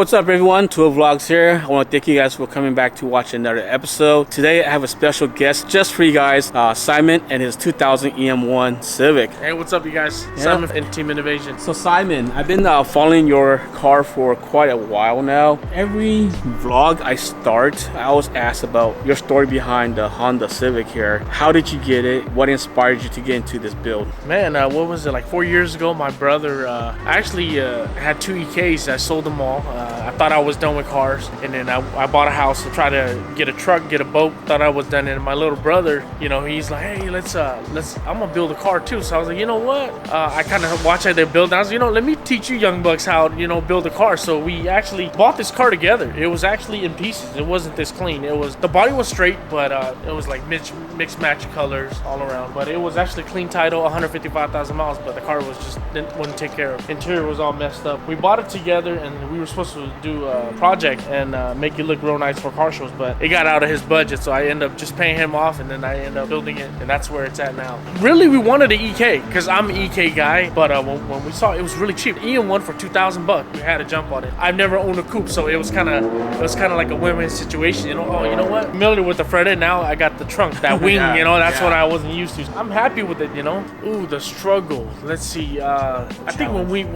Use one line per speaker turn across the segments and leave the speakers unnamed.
What's up everyone, Tour Vlogs here. I want to thank you guys for coming back to watch another episode. Today I have a special guest just for you guys, Simon and his 2000 EM1 Civic.
Hey, what's up you guys? Simon and Team NNovation.
So Simon, I've been following your car for quite a while now. Every vlog I start, I always ask about your story behind the Honda Civic here. How did you get it? What inspired you to get into this build?
Man, what was it, like 4 years ago, my brother, I actually had two EKs. I sold them all. I thought I was done with cars, and then I bought a house to try to get a truck, get a boat. Thought I was done, and my little brother, you know, he's like, hey, let's I'm gonna build a car too. So I was like, you know what? I kind of watched how they build. I was, you know, let me teach you young bucks how, you know, build a car. So we actually bought this car together. It was actually in pieces. It wasn't this clean. It was, the body was straight, but it was like mixed match colors all around. But it was actually clean title, 155,000 miles. But the car was just wouldn't take care of. Interior was all messed up. We bought it together, and we were supposed to do a project and make it look real nice for car shows, but it got out of his budget, so I ended up just paying him off, and then I ended up building it, and that's where it's at now. Really, we wanted an EK because I'm an EK guy, but when we saw it, was really cheap. EM1 for 2,000 bucks. We had to jump on it. I've never owned a coupe, so it was kind of like a win-win situation. You know, oh, you know what? Familiar with the Freddy, now I got the trunk, that wing. You know, that's what I wasn't used to. I'm happy with it. You know. Ooh, the struggle. Let's see. I think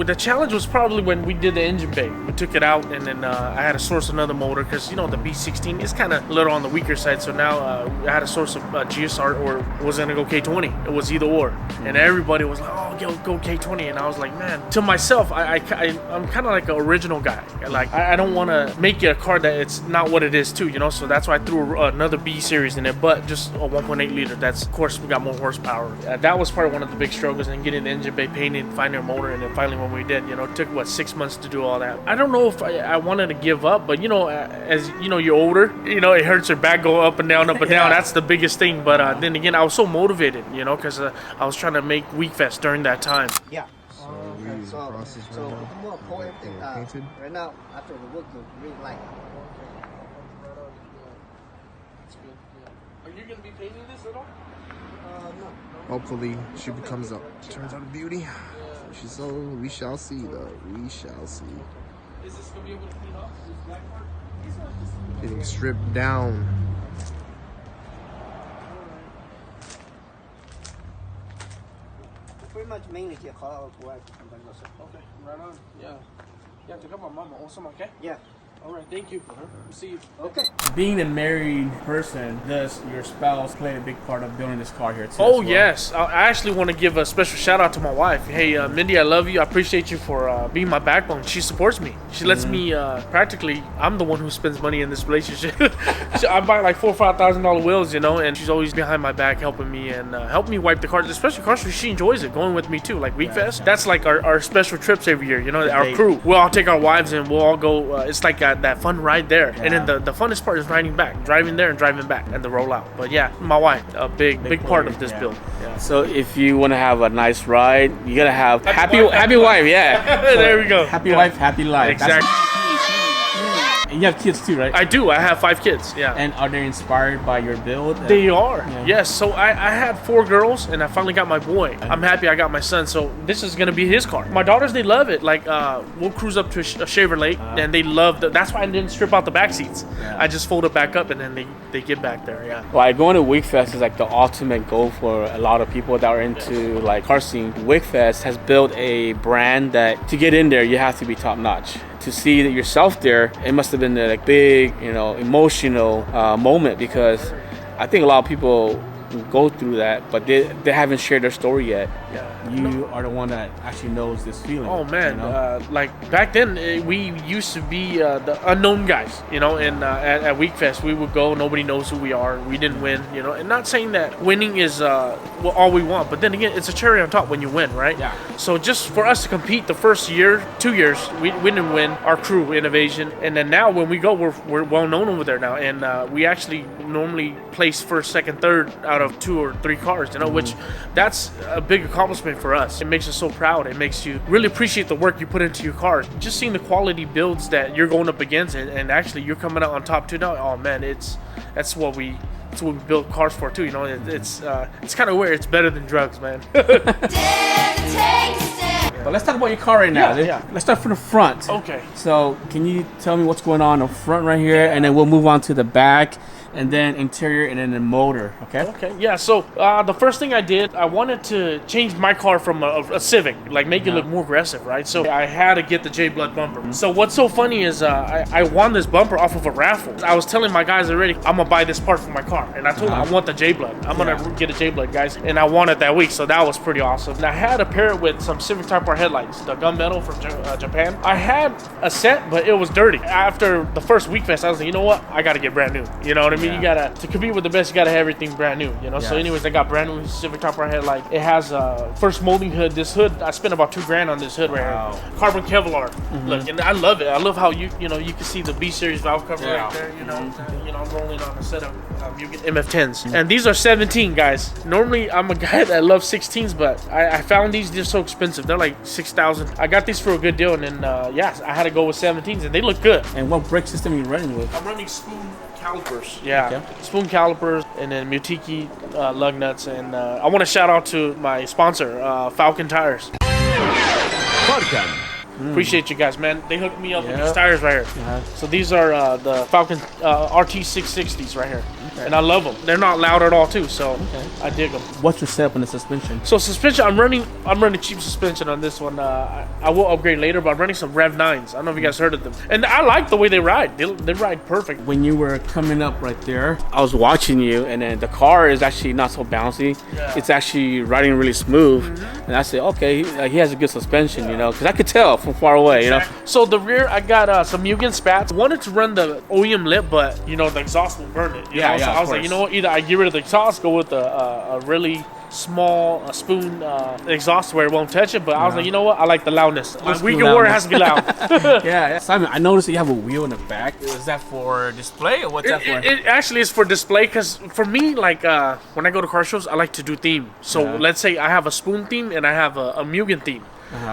the challenge was probably when we did the engine bay. We took it out, and then I had to source another motor because, you know, the B16 is kind of a little on the weaker side. So now I had to source a GSR, or was gonna go K20. It was either or, and everybody was like, "Oh, go K20," and I was like, "Man," to myself, I'm kind of like an original guy. Like I don't want to make it a car that it's not what it is too, you know. So that's why I threw another B series in it, but just a 1.8 liter. That's, of course, we got more horsepower. That was probably one of the big struggles, and getting the engine bay painted, finding a motor, and then finally when we did, you know, it took what, 6 months to do all that. I don't know if I wanted to give up, but you know, as you know, you're older, you know, it hurts your back, go up and down, up and down. That's the biggest thing. But then again, I was so motivated, you know, because I was trying to make Week Fest during that time.
Yeah. So more pull everything right now after the work you really like.
That's good. Yeah. Are you gonna be painting this at all?
No.
Hopefully she turns out a beauty. She's so, we shall see though. We shall see.
Is this gonna be able to clean up this black part?
Getting stripped down.
Pretty much mainly here call out to work.
Okay, right on. Yeah. Yeah, to come on, mama. Awesome, okay?
Yeah.
All right, thank you. See you.
Okay.
Being a married person, does your spouse play a big part of building this car here too?
Oh,
as well?
yes. I actually want to give a special shout out to my wife. Hey, Mindy, I love you. I appreciate you for being my backbone. She supports me. She lets me, practically, I'm the one who spends money in this relationship. I buy like $4,000 or $5,000 wheels, you know, and she's always behind my back helping me and help me wipe the cars, especially cars. She enjoys it, going with me too, like Week Fest. That's like our special trips every year, you know, our crew. We'll all take our wives and we'll all go, it's like that fun ride there. And then the funnest part is riding back, driving there and driving back, and the rollout. But yeah, my wife, a big part of this build. Yeah.
So if you want to have a nice ride, you gotta have happy wife. Yeah.
There we go.
Happy wife, happy life.
Exactly.
And you have kids too, right?
I do. I have 5 kids. Yeah.
And are they inspired by your build?
They are.
Yeah.
Yes. So I had 4 girls, and I finally got my boy. I'm happy I got my son. So this is gonna be his car. My daughters, they love it. Like we'll cruise up to a Shaver Lake, and they love that's why I didn't strip out the back seats.
Yeah.
I just fold it back up, and then they get back there. Yeah.
Like going to Week Fest is like the ultimate goal for a lot of people that are into like car scene. Week Fest has built a brand that to get in there, you have to be top notch. To see that yourself there, it must have been a like big, you know, emotional moment, because I think a lot of people go through that, but they haven't shared their story yet.
Yeah.
You are the one that actually knows this feeling.
Oh man,
you know?
like back then we used to be the unknown guys, you know, and at Week Fest we would go, nobody knows who we are, we didn't win, you know, and not saying that winning is all we want, but then again, it's a cherry on top when you win, right?
Yeah.
So just for us to compete the first year, 2 years, we didn't win, our crew, NNovation, and then now when we go, we're well known over there now, and we actually normally place first, second, third out of 2 or 3 cars, you know, which that's a big accomplishment for us. It makes us so proud. It makes you really appreciate the work you put into your car. Just seeing the quality builds that you're going up against, and actually you're coming out on top too now. Oh man, that's what we build cars for too. You know, it's kind of weird. It's better than drugs, man.
But let's talk about your car right now.
Yeah.
Let's start from the front.
Okay.
So can you tell me what's going on in the front right here, and then we'll move on to the back, and then interior, and then the motor. Okay.
Okay. Yeah. So the first thing I did, I wanted to change my car from a Civic, like make it look more aggressive, right? So I had to get the J Blood bumper. So what's so funny is I won this bumper off of a raffle. I was telling my guys already, I'm gonna buy this part for my car, and I told them I want the J Blood. I'm gonna get a J Blood, guys, and I won it that week. So that was pretty awesome. And I had to pair it with some Civic Type R headlights, the gunmetal from Japan. I had a set, but it was dirty. After the first week fest, I was like, you know what? I gotta get brand new. You know what I mean? You gotta, to compete with the best, you gotta have everything brand new. You know. So anyways, I got brand new Civic Type R headlight. It has first molding hood. This hood, I spent about $2,000 on this hood right here. Carbon Kevlar. Look, and I love it. I love how you can see the B series valve cover right there. You know, I'm rolling on a set of Mugen MF10s, and these are 17, guys. Normally, I'm a guy that loves 16s, but I found these just so expensive. They're like 6,000. I got these for a good deal, and then I had to go with 17s, and they look good.
And what brake system are you running with?
I'm running spoon calipers. Yeah, spoon calipers, and then Mutiki lug nuts. And I want to shout out to my sponsor, Falcon Tires. Appreciate you guys, man. They hooked me up with these tires right here. So these are the Falcon RT660s right here. And I love them. They're not loud at all too, so I dig them.
What's your setup on the suspension? So
suspension, I'm running cheap suspension on this one. I will upgrade later, but I'm running some Rev 9s. I don't know if you guys heard of them. And I like the way they ride. They ride perfect.
When you were coming up right there, I was watching you, and then the car is actually not so bouncy. It's actually riding really smooth. And I said, okay, he has a good suspension, you know, because I could tell from far away, you know.
So the rear, I got some Mugen spats. I wanted to run the OEM lip, but you know the exhaust will burn it. You know? So I was like, you know what? Either I get rid of the exhaust, go with a really small spoon exhaust where it won't touch it. But I was like, you know what? I like the loudness. Weekend Warrior has to be loud.
Simon, I noticed that you have a wheel in the back. Is that for display or what's that for?
It actually is for display, because for me, like when I go to car shows, I like to do theme. So let's say I have a spoon theme and I have a Mugen theme.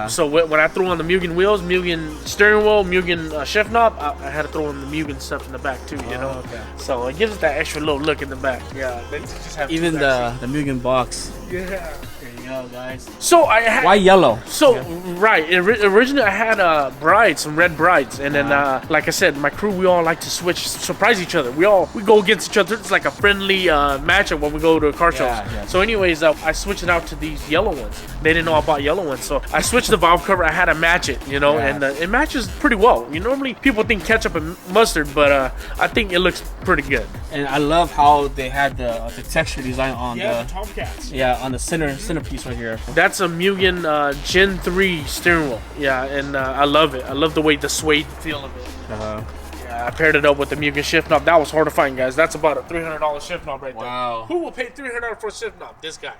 So when I threw on the Mugen wheels, Mugen steering wheel, Mugen shift knob, I had to throw in the Mugen stuff in the back too, you know. So it gives it that extra little look in the back. Yeah, they just have
even the Mugen box.
Yeah.
There you go, guys.
So I had,
why yellow?
So originally I had brides, some red brides, and then like I said, my crew, we all like to surprise each other. We go against each other. It's like a friendly matchup when we go to car shows. So anyways, I switched it out to these yellow ones. They didn't know I bought yellow ones, so I switched the valve cover. I had to match it, you know, and it matches pretty well. You normally people think ketchup and mustard, but I think it looks pretty good.
And I love how they had the texture design on
the Tomcats.
On the centerpiece right here.
That's a Mugen Gen 3 steering wheel. Yeah, and I love it. I love the way the suede feel of it. Yeah, I paired it up with the Mugen shift knob. That was hard to find, guys. That's about a $300 shift knob right there.
Wow.
Who will pay $300 for a shift knob? This guy.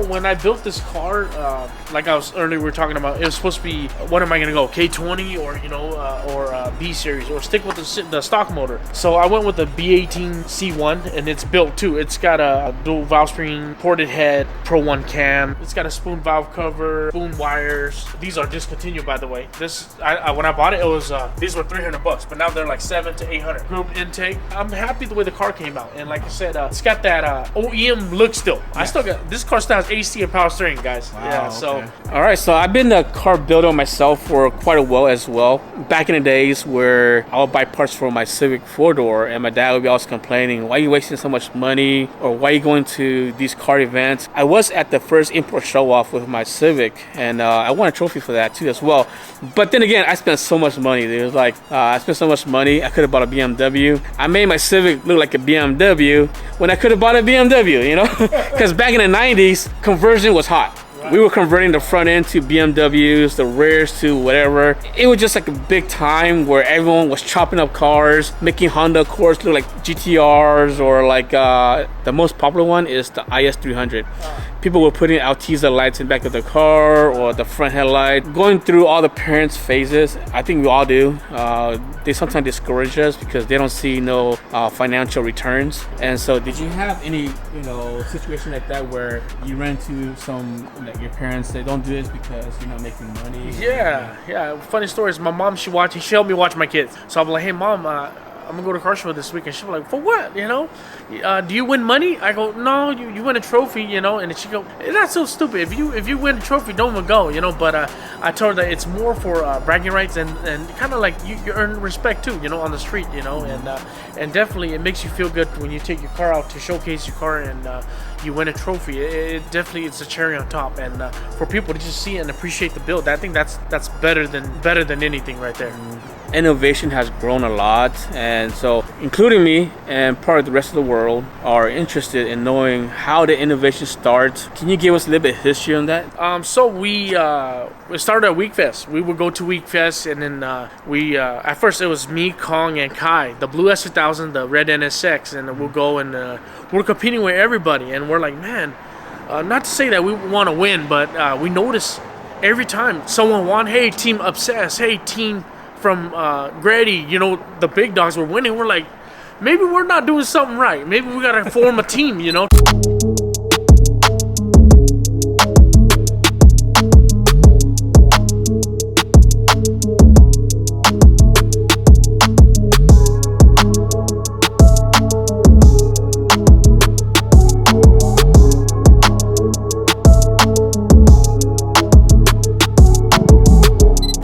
When I built this car, like I was earlier, we were talking about, it was supposed to be, what am I gonna go, K20 or or B series, or stick with the stock motor. So I went with the B18 C1, and it's built too. It's got a dual valve spring, ported head, Pro 1 cam. It's got a spoon valve cover, spoon wires. These are discontinued, by the way. This, when I bought it, it was these were $300, but now they're like $700 to $800. Group intake. I'm happy the way the car came out, and like I said, it's got that OEM look still. I still got this car still has AC and power steering, guys.
Wow, so all right, so I've been a car builder myself for quite a while as well. Back in the days where I would buy parts for my Civic 4-door, and my dad would be always complaining, why are you wasting so much money, or why are you going to these car events? I was at the first import show-off with my Civic, and I won a trophy for that too as well. But then again, I spent so much money. It was like I spent so much money, I could have bought a BMW. I made my Civic look like a BMW when I could have bought a BMW, you know? Because back in the 90s, conversion was hot. We were converting the front end to BMWs, the rears to whatever. It was just like a big time where everyone was chopping up cars, making Honda Accords look like GTRs, or like the most popular one is the IS300. people were putting Altiza lights in the back of the car or the front headlight. Going through all the parents' phases, I think we all do. They sometimes discourage us because they don't see no financial returns. And so, did you have any, situation like that where you ran into some, like your parents say, don't do this because you're not making money?
Yeah. Funny story is my mom, she helped me watch my kids. So I'm like, hey mom, I'm gonna go to car show this week, and she's like, for what? Do you win money? I go, no, you win a trophy, and she go, it's not so stupid. If you win a trophy, don't even go, But I told her that it's more for bragging rights and kind of like you earn respect too, on the street, and definitely it makes you feel good when you take your car out to showcase your car and you win a trophy. It definitely, it's a cherry on top, and for people to just see and appreciate the build, I think that's better than anything right there.
NNovation has grown a lot, and so including me and part of the rest of the world are interested in knowing how the innovation starts. Can you give us a little bit of history on that?
So we started at Week Fest. We would go to Week Fest, and then at first it was me, Kong, and Kai, the blue S2000, the red NSX, and we'll go and we're competing with everybody, and we're like, man, not to say that we want to win, but we notice every time someone won, hey, Team Obsess, hey, Team from Grady, the big dogs were winning. We're like, maybe we're not doing something right. Maybe we gotta form a team,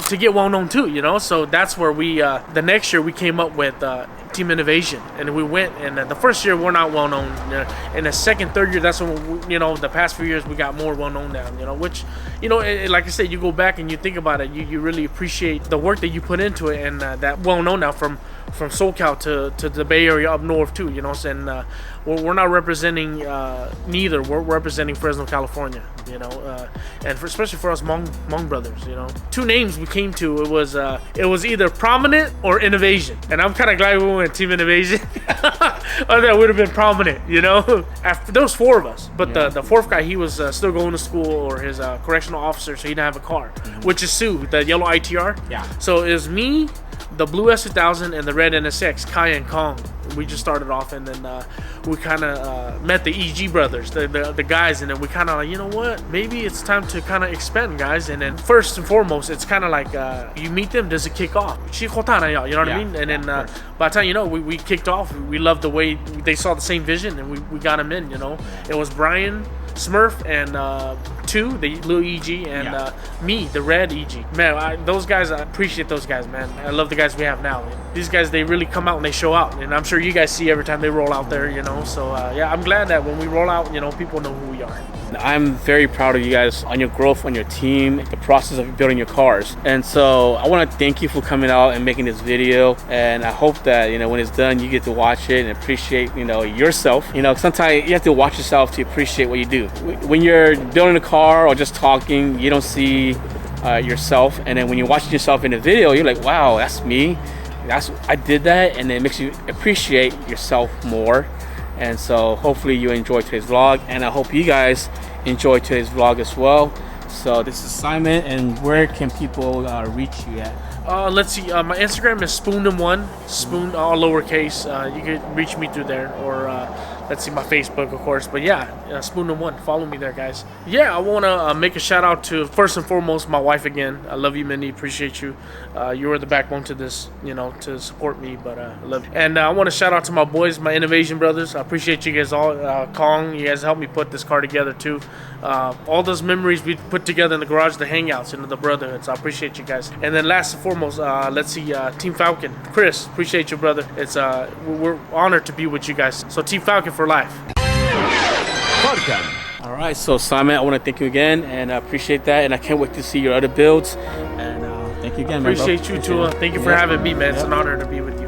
to get well known too, so that's where we the next year we came up with Team NNovation, and we went, and the first year we're not well known, and the second, third year, that's when the past few years we got more well known down, which like I said, you go back and you think about it, you really appreciate the work that you put into it, and that well known now from SoCal to the Bay Area up north too, and we're not representing neither. We're representing Fresno, California, and especially for us Hmong brothers, Two names we came to, it was either Prominent or Innovation, and I'm kind of glad we went Team NNovation. Or that would have been Prominent, After there was four of us, but the fourth guy, he was still going to school, or his correctional officer, so he didn't have a car, which is Sue, the yellow ITR.
Yeah.
So it was me, the blue S2000, and the red NSX, Kai and Kong. We just started off, and then we kind of met the EG brothers, the guys, and then we kind of like, you know what, maybe it's time to kind of expand, guys. And then first and foremost, it's kind of like you meet them, does it kick off? You know what I mean? And then by the time we kicked off, we loved the way they saw the same vision, and we got them in. It was Brian Smurf and two, the blue EG, and me, the red EG. Man, those guys, I appreciate those guys, man. I love the guys we have now. These guys, they really come out and they show out, and I'm sure you guys see every time they roll out there, So I'm glad that when we roll out, people know who we are.
I'm very proud of you guys on your growth on your team, the process of building your cars. And so I want to thank you for coming out and making this video. And I hope that, when it's done, you get to watch it and appreciate, yourself. Sometimes you have to watch yourself to appreciate what you do. When you're building a car or just talking, you don't see yourself. And then when you're watching yourself in a video, you're like, wow, that's me. I did that. And it makes you appreciate yourself more. And so hopefully you enjoyed today's vlog, and I hope you guys enjoyed today's vlog as well. So this is Simon, and where can people reach you at?
Let's see, my Instagram is spoon1, spoon all lowercase. You can reach me through there, or let's see, my Facebook, of course. But yeah, spoon1, follow me there, guys. Yeah, I want to make a shout out to, first and foremost, my wife again. I love you, Mindy, appreciate you. You are the backbone to this, to support me, but I love you. And I want to shout out to my boys, my NNovation brothers. I appreciate you guys all. Kong, you guys helped me put this car together too. All those memories we put together in the garage, the hangouts, the brotherhood. So I appreciate you guys. And then last and foremost, let's see, Team Falcon. Chris, appreciate you, brother. It's we're honored to be with you guys. So Team Falcon for life.
All right, so Simon, I want to thank you again, and I appreciate that, and I can't wait to see your other builds. And thank you again, man.
Appreciate you too. Thank you for having me, man. It's an honor to be with you.